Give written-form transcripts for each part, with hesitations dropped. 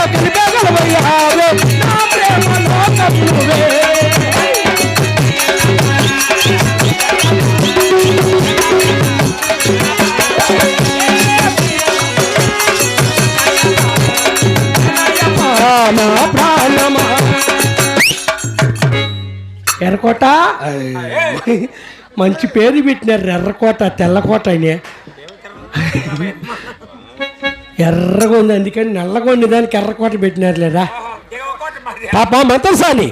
కనిపెగలవయ్యావే నా ప్రేమ లోకం నువ్వే నా ప్రాణమా. ఎర్రకోట మంచి పేరు పెట్టినారు. ఎర్రకోట తెల్లకోట అయినా ఎర్రగా ఉంది అందుకని నల్లగా ఉంది దానికి ఎర్రకోట పెట్టినారు లేదా పాప మంత్రసాని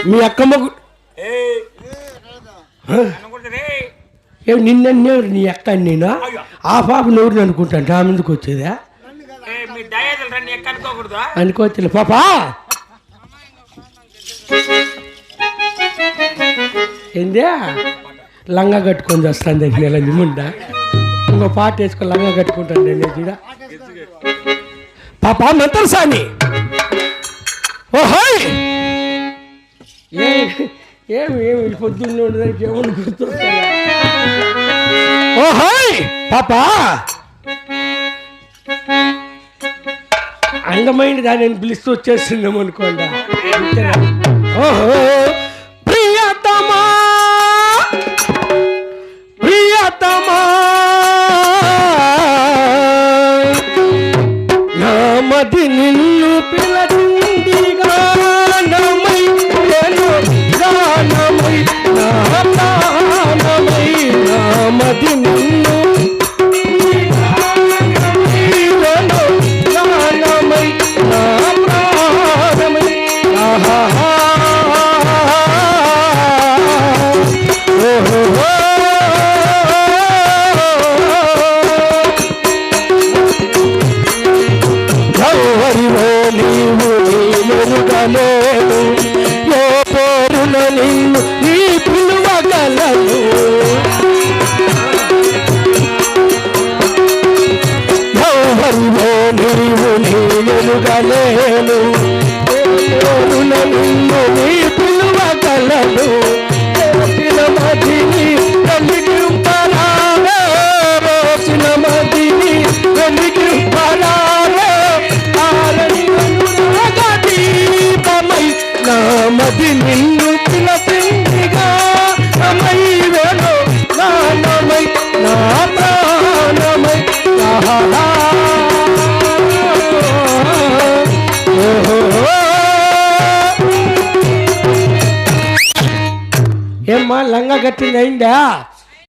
మీ అక్కమ్మ నిన్నెవరు నీ అక్క నేను ఆ పాపను ఎవరిని అనుకుంటాను నా ముందుకు వచ్చేదా అనుకోవచ్చులే పాపా. ఏందే లంగా కట్టుకొని వస్తాను దగ్గర నెల నిమ్ముండా ఇంకో పాట వేసుకొని లంగా కట్టుకుంటాను నేను చూడ పాపా మంత్రసాని. ఓహోయ్ ఏమి ఏమి పొద్దున్న ఉండడానికి ఏమని గుర్తొస్తా. ఓహోయ్ పాపా అందమైన దాన్ని పిలుస్తూ వచ్చేస్తున్నాం అనుకోండి. ఓహో ప్రియతమా ప్రియతమా నా మది నిన్ను పిలచిందిగా నమై గానమై నా ప్రాణమై నా మది నిన్ను ఏ పేరున నిన్ను నీ పిలువగలను ఎవరిలో నీవు నీలుగలేను ఏ పేరున నిన్ను నీ పిలువగలను రోసిన మదిని వెలిగింపరాలే రోసిన మదిని వెలిగింపరాలే నా మది నిన్ను పిలచిందిగా నమై వేణు నానమై నా ప్రాణమై ఏమ్మా లంగా కట్టింది అయిందా?